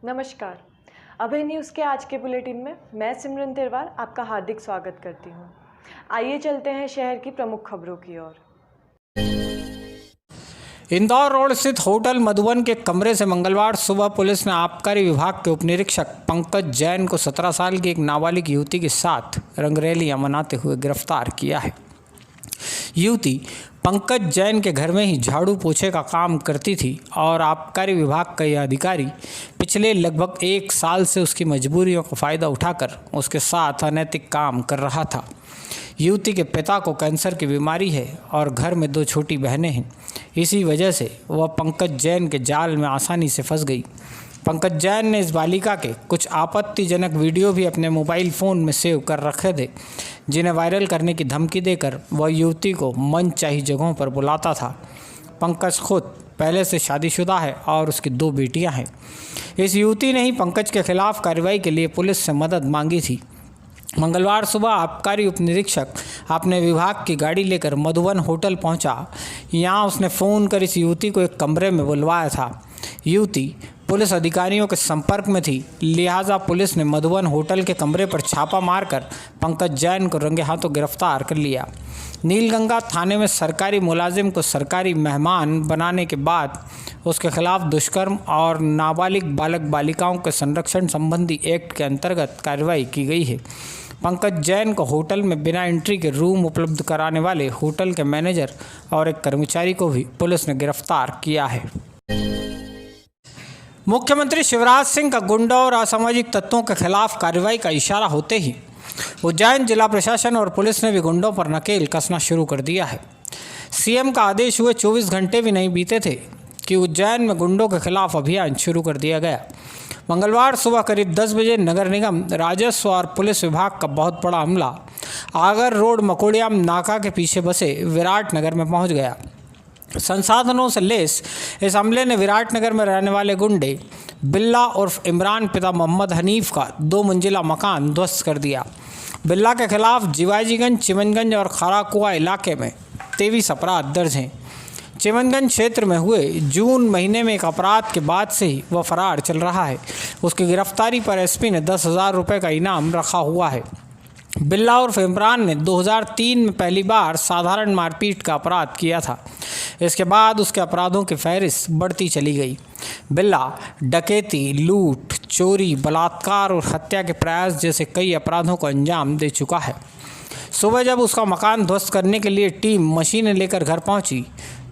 नमस्कार। अभय न्यूज़ के आज के बुलेटिन में मैं सिमरन तिरवाल आपका हार्दिक स्वागत करती हूँ। आइए चलते हैं शहर की प्रमुख खबरों की ओर। इंदौर रोड स्थित होटल मधुबन के कमरे से मंगलवार सुबह पुलिस ने आबकारी विभाग के उपनिरीक्षक पंकज जैन को 17 साल की एक नाबालिग युवती के साथ रंगरैलियां मनाते हुए गिरफ्तार किया है। युवती पंकज जैन के घर में ही झाड़ू पोछे का काम करती थी और आबकारी विभाग का यह अधिकारी पिछले लगभग 1 साल से उसकी मजबूरियों का फ़ायदा उठाकर उसके साथ अनैतिक काम कर रहा था। युवती के पिता को कैंसर की बीमारी है और घर में 2 छोटी बहनें हैं। इसी वजह से वह पंकज जैन के जाल में आसानी से फंस गई। पंकज जैन ने इस बालिका के कुछ आपत्तिजनक वीडियो भी अपने मोबाइल फ़ोन में सेव कर रखे थे, जिन्हें वायरल करने की धमकी देकर वह युवती को मनचाही जगहों पर बुलाता था। पंकज खुद पहले से शादीशुदा है और उसकी 2 बेटियां हैं। इस युवती ने ही पंकज के खिलाफ कार्रवाई के लिए पुलिस से मदद मांगी थी। मंगलवार सुबह आबकारी उपनिरीक्षक अपने विभाग की गाड़ी लेकर मधुबन होटल पहुंचा। यहां उसने फ़ोन कर इस युवती को एक कमरे में बुलवाया था। युवती पुलिस अधिकारियों के संपर्क में थी, लिहाजा पुलिस ने मधुबन होटल के कमरे पर छापा मारकर पंकज जैन को रंगे हाथों गिरफ्तार कर लिया। नीलगंगा थाने में सरकारी मुलाजिम को सरकारी मेहमान बनाने के बाद उसके खिलाफ दुष्कर्म और नाबालिग बालक बालिकाओं के संरक्षण संबंधी एक्ट के अंतर्गत कार्रवाई की गई है। पंकज जैन को होटल में बिना एंट्री के रूम उपलब्ध कराने वाले होटल के मैनेजर और एक कर्मचारी को भी पुलिस ने गिरफ्तार किया है। मुख्यमंत्री शिवराज सिंह का गुंडा और असामाजिक तत्वों के खिलाफ कार्रवाई का इशारा होते ही उज्जैन जिला प्रशासन और पुलिस ने भी गुंडों पर नकेल कसना शुरू कर दिया है। सीएम का आदेश हुए 24 घंटे भी नहीं बीते थे कि उज्जैन में गुंडों के खिलाफ अभियान शुरू कर दिया गया। मंगलवार सुबह करीब 10 बजे नगर निगम, राजस्व और पुलिस विभाग का बहुत बड़ा अमला आगर रोड मकोड़ियाम नाका के पीछे बसे विराट नगर में पहुंच गया। संसाधनों से लेस इस हमले ने विराट नगर में रहने वाले गुंडे बिल्ला उर्फ इमरान पिता मोहम्मद हनीफ का 2 मंजिला मकान ध्वस्त कर दिया। बिल्ला के खिलाफ जीवाजीगंज, चिमनगंज और खाराकुआ इलाके में 23 अपराध दर्ज हैं। चिमनगंज क्षेत्र में हुए जून महीने में एक अपराध के बाद से ही वह फरार चल रहा है। उसकी गिरफ्तारी पर एसपी ने 10,000 रुपये का इनाम रखा हुआ है। बिल्ला उर्फ इमरान ने 2003 में पहली बार साधारण मारपीट का अपराध किया था। इसके बाद उसके अपराधों की फहरिस्त बढ़ती चली गई। बिल्ला डकैती, लूट, चोरी, बलात्कार और हत्या के प्रयास जैसे कई अपराधों को अंजाम दे चुका है। सुबह जब उसका मकान ध्वस्त करने के लिए टीम मशीनें लेकर घर पहुंची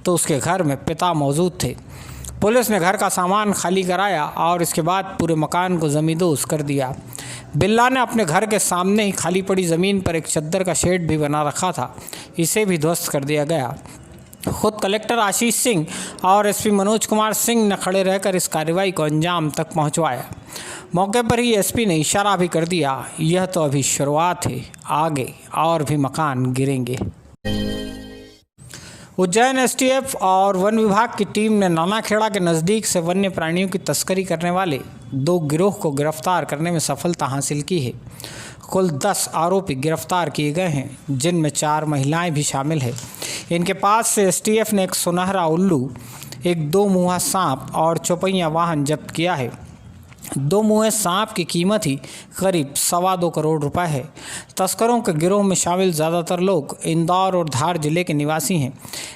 तो उसके घर में पिता मौजूद थे। पुलिस ने घर का सामान खाली कराया और इसके बाद पूरे मकान को ज़मींदोज़ कर दिया। बिल्ला ने अपने घर के सामने ही खाली पड़ी ज़मीन पर एक चद्दर का शेड भी बना रखा था, इसे भी ध्वस्त कर दिया गया। खुद कलेक्टर आशीष सिंह और एसपी मनोज कुमार सिंह ने खड़े रहकर इस कार्रवाई को अंजाम तक पहुंचवाया। मौके पर ही एसपी ने इशारा भी कर दिया, यह तो अभी शुरुआत है, आगे और भी मकान गिरेंगे। उज्जैन एसटीएफ और वन विभाग की टीम ने नानाखेड़ा के नज़दीक से वन्य प्राणियों की तस्करी करने वाले 2 गिरोह को गिरफ्तार करने में सफलता हासिल की है। कुल 10 आरोपी गिरफ्तार किए गए हैं, जिनमें 4 महिलाएं भी शामिल हैं। इनके पास से एसटीएफ ने एक सुनहरा उल्लू, एक 2 मुँहा सांप और चौपहिया वाहन जब्त किया है। 2 मुँहे सांप की कीमत ही करीब 2.25 करोड़ रुपए है। तस्करों के गिरोह में शामिल ज़्यादातर लोग इंदौर और धार जिले के निवासी हैं।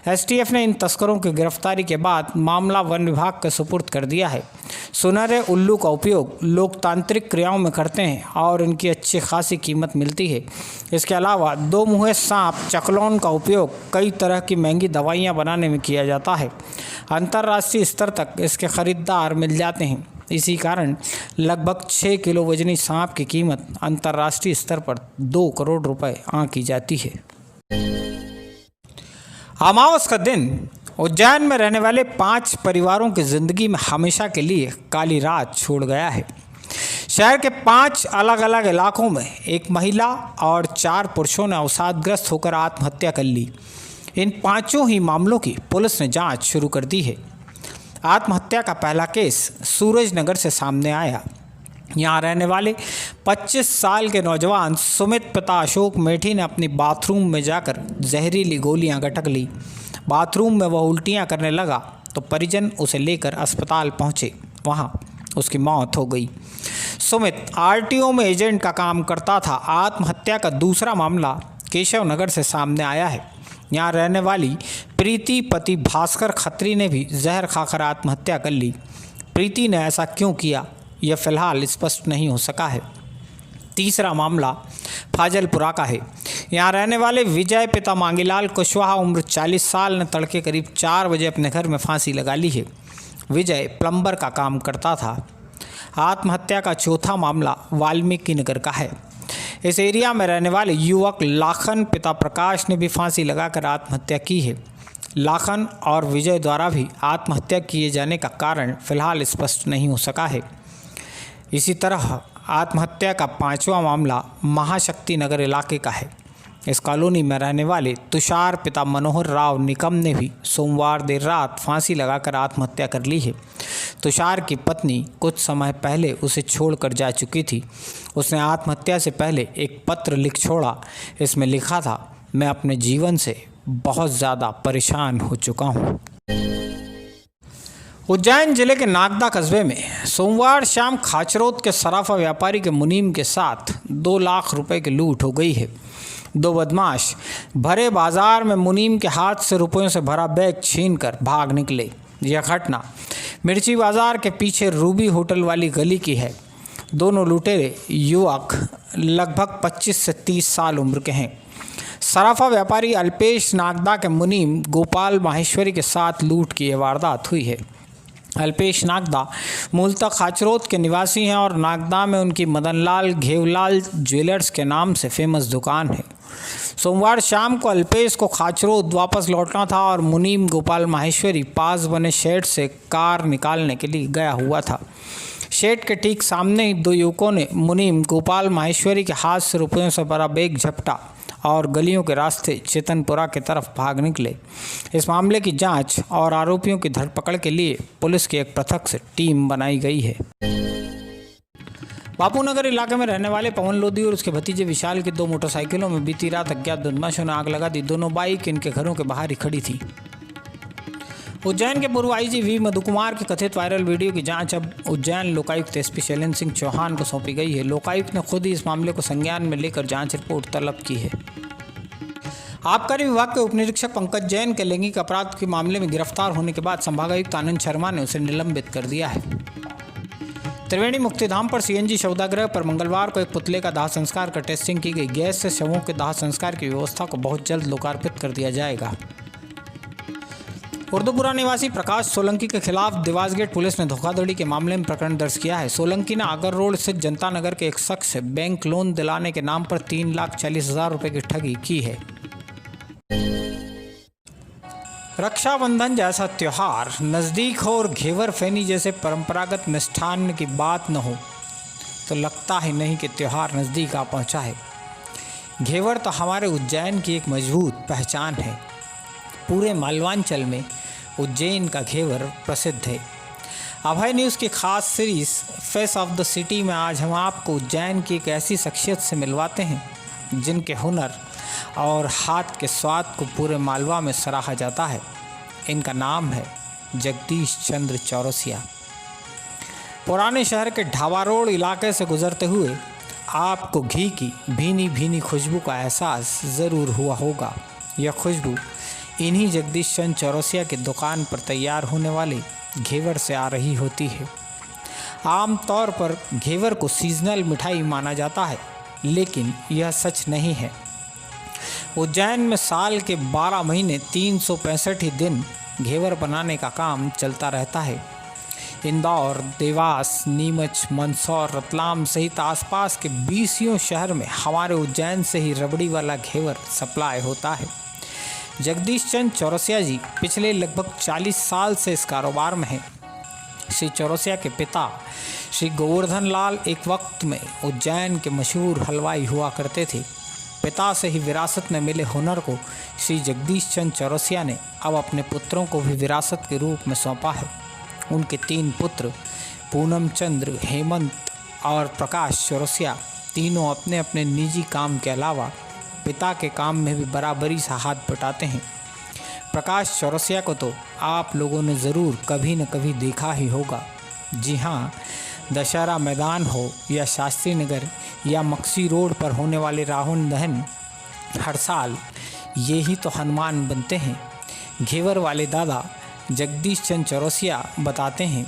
एसटीएफ ने इन तस्करों की गिरफ्तारी के बाद मामला वन विभाग के सुपुर्द कर दिया है। सुनहरे उल्लू का उपयोग लोकतांत्रिक क्रियाओं में करते हैं और इनकी अच्छी खासी कीमत मिलती है। इसके अलावा 2 मुँहे सांप चकलोन का उपयोग कई तरह की महंगी दवाइयाँ बनाने में किया जाता है। अंतर्राष्ट्रीय स्तर तक इसके खरीदार मिल जाते हैं। इसी कारण लगभग 6 किलो वजनी सांप की कीमत अंतर्राष्ट्रीय स्तर पर 2 करोड़ रुपए आंकी जाती है। अमावस का दिन उज्जैन में रहने वाले 5 परिवारों की जिंदगी में हमेशा के लिए काली रात छोड़ गया है। शहर के 5 अलग अलग इलाकों में एक महिला और 4 पुरुषों ने अवसादग्रस्त होकर आत्महत्या कर ली। इन 5 ही मामलों की पुलिस ने जांच शुरू कर दी है। आत्महत्या का पहला केस सूरज नगर से सामने आया। यहाँ रहने वाले 25 साल के नौजवान सुमित पिता अशोक मेठी ने अपनी बाथरूम में जाकर जहरीली गोलियां गटक ली। बाथरूम में वह उल्टियां करने लगा तो परिजन उसे लेकर अस्पताल पहुँचे। वहाँ उसकी मौत हो गई। सुमित आरटीओ में एजेंट का काम करता था। आत्महत्या का दूसरा मामला केशव नगर से सामने आया है। यहाँ रहने वाली प्रीति पति भास्कर खत्री ने भी जहर खाकर आत्महत्या कर ली। प्रीति ने ऐसा क्यों किया, यह फिलहाल स्पष्ट नहीं हो सका है। तीसरा मामला फाजलपुरा का है। यहाँ रहने वाले विजय पिता मांगीलाल कुशवाहा उम्र 40 साल ने तड़के करीब 4 बजे अपने घर में फांसी लगा ली है। विजय प्लम्बर का काम करता था। आत्महत्या का चौथा मामला वाल्मीकि नगर का है। इस एरिया में रहने वाले युवक लाखन पिता प्रकाश ने भी फांसी लगाकर आत्महत्या की है। लाखन और विजय द्वारा भी आत्महत्या किए जाने का कारण फिलहाल स्पष्ट नहीं हो सका है। इसी तरह आत्महत्या का पांचवा मामला महाशक्ति नगर इलाके का है। इस कॉलोनी में रहने वाले तुषार पिता मनोहर राव निकम ने भी सोमवार देर रात फांसी लगाकर आत्महत्या कर ली है। तुषार की पत्नी कुछ समय पहले उसे छोड़कर जा चुकी थी। उसने आत्महत्या से पहले एक पत्र लिख छोड़ा। इसमें लिखा था, मैं अपने जीवन से बहुत ज़्यादा परेशान हो चुका हूँ। उज्जैन जिले के नागदा कस्बे में सोमवार शाम खाचरोद के सराफा व्यापारी के मुनीम के साथ 2 लाख रुपए की लूट हो गई है। 2 बदमाश भरे बाजार में मुनीम के हाथ से रुपयों से भरा बैग छीनकर भाग निकले। यह घटना मिर्ची बाजार के पीछे रूबी होटल वाली गली की है। दोनों लुटेरे युवक लगभग 25 से 30 साल उम्र के हैं। सराफा व्यापारी अल्पेश नागदा के मुनीम गोपाल माहेश्वरी के साथ लूट की यह वारदात हुई है। अल्पेश नागदा मूलतः खाचरोद के निवासी हैं और नागदा में उनकी मदनलाल घेवलाल ज्वेलर्स के नाम से फेमस दुकान है। सोमवार शाम को अल्पेश को खाचरोद वापस लौटना था और मुनीम गोपाल माहेश्वरी पास बने शेड से कार निकालने के लिए गया हुआ था। शेड के ठीक सामने ही 2 युवकों ने मुनीम गोपाल माहेश्वरी के हाथ से रुपयों से भरा बैग झपटा और गलियों के रास्ते चेतनपुरा की तरफ भाग निकले। इस मामले की जांच और आरोपियों की धरपकड़ के लिए पुलिस की एक पृथक से टीम बनाई गई है। बापूनगर इलाके में रहने वाले पवन लोधी और उसके भतीजे विशाल की 2 मोटरसाइकिलों में बीती रात अज्ञात बदमाशों ने आग लगा दी। दोनों बाइक इनके घरों के बाहर ही खड़ी थी। उज्जैन के पूर्व आईजी वी मधु कुमार के कथित वायरल वीडियो की जांच अब उज्जैन लोकायुक्त एसपी शैलेंद्र सिंह चौहान को सौंपी गई है। लोकायुक्त ने खुद ही इस मामले को संज्ञान में लेकर जांच रिपोर्ट तलब की है। आबकारी विभाग के उपनिरीक्षक पंकज जैन के लैंगिक अपराध के मामले में गिरफ्तार होने के बाद संभागायुक्त आनंद शर्मा ने उसे निलंबित कर दिया है। त्रिवेणी मुक्तिधाम पर सीएनजी शवदागृह पर मंगलवार को एक पुतले का दाह संस्कार कर टेस्टिंग की गई। गैस से शवों के दाह संस्कार की व्यवस्था को बहुत जल्द लोकार्पित कर दिया जाएगा। उर्दूपुरा निवासी प्रकाश सोलंकी के खिलाफ देवास गेट पुलिस ने धोखाधड़ी के मामले में प्रकरण दर्ज किया है। सोलंकी ने आगर रोड स्थित जनता नगर के एक शख्स से बैंक लोन दिलाने के नाम पर 3,40,000 रुपए की ठगी की है। रक्षाबंधन जैसा त्यौहार नज़दीक हो और घेवर फैनी जैसे परंपरागत मिष्ठान्न की बात न हो तो लगता ही नहीं कि त्यौहार नज़दीक आ पहुंचा है। घेवर तो हमारे उज्जैन की एक मजबूत पहचान है। पूरे मालवांचल में उज्जैन का घेवर प्रसिद्ध है। अभय न्यूज़ की खास series face of the city में आज हम आपको उज्जैन की एक ऐसी शख्सियत से मिलवाते हैं जिनके हुनर और हाथ के स्वाद को पूरे मालवा में सराहा जाता है। इनका नाम है जगदीश चंद्र चौरसिया। पुराने शहर के ढाबा रोड इलाके से गुजरते हुए आपको घी की भीनी भीनी खुशबू का एहसास ज़रूर हुआ होगा। यह खुशबू इन्हीं जगदीश चंद्र चौरसिया की दुकान पर तैयार होने वाले घेवर से आ रही होती है। आमतौर पर घेवर को सीजनल मिठाई माना जाता है, लेकिन यह सच नहीं है। उज्जैन में साल के 12 महीने 365 ही दिन घेवर बनाने का काम चलता रहता है। इंदौर, देवास, नीमच, मंदसौर, रतलाम सहित आसपास के 20 शहर में हमारे उज्जैन से ही रबड़ी वाला घेवर सप्लाई होता है। जगदीश चंद्र चौरसिया जी पिछले लगभग 40 साल से इस कारोबार में हैं। श्री चौरसिया के पिता श्री गोवर्धन लाल एक वक्त में उज्जैन के मशहूर हलवाई हुआ करते थे। पिता से ही विरासत में मिले हुनर को श्री जगदीश चंद्र चौरसिया ने अब अपने पुत्रों को भी विरासत के रूप में सौंपा है। उनके 3 पुत्र पूनम चंद्र, हेमंत और प्रकाश चौरसिया तीनों अपने अपने निजी काम के अलावा पिता के काम में भी बराबरी से हाथ बटाते हैं। प्रकाश चौरसिया को तो आप लोगों ने ज़रूर कभी न कभी देखा ही होगा। जी हाँ, दशहरा मैदान हो या शास्त्री नगर या मक्सी रोड पर होने वाले रावण दहन, हर साल ये ही तो हनुमान बनते हैं। घेवर वाले दादा जगदीश चंद चौरसिया बताते हैं,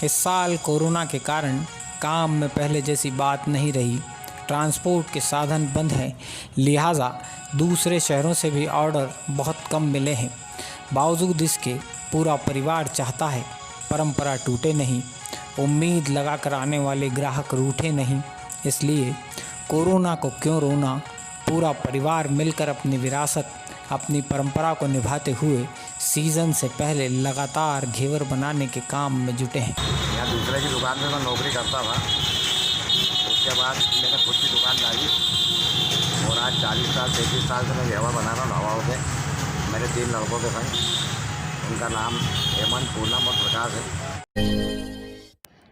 इस साल कोरोना के कारण काम में पहले जैसी बात नहीं रही। ट्रांसपोर्ट के साधन बंद हैं, लिहाजा दूसरे शहरों से भी ऑर्डर बहुत कम मिले हैं। बावजूद इसके पूरा परिवार चाहता है परंपरा टूटे नहीं, उम्मीद लगा कर आने वाले ग्राहक रूठे नहीं। इसलिए कोरोना को क्यों रोना, पूरा परिवार मिलकर अपनी विरासत, अपनी परंपरा को निभाते हुए सीज़न से पहले लगातार घेवर बनाने के काम में जुटे हैं। यहाँ दूसरे की दुकान में मैं नौकरी करता था, उसके बाद मैंने खुद की दुकान डाली और आज 40 साल 33 साल से मैं घेवर बना रहा हूँ हवाओं से। मेरे 3 लड़कों के संग, उनका नाम हेमंत, पूनम और प्रकाश है।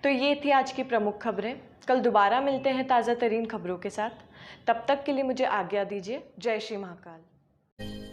तो ये थी आज की प्रमुख खबरें। कल दोबारा मिलते हैं ताज़ा तरीन खबरों के साथ। तब तक के लिए मुझे आज्ञा दीजिए। जय श्री महाकाल।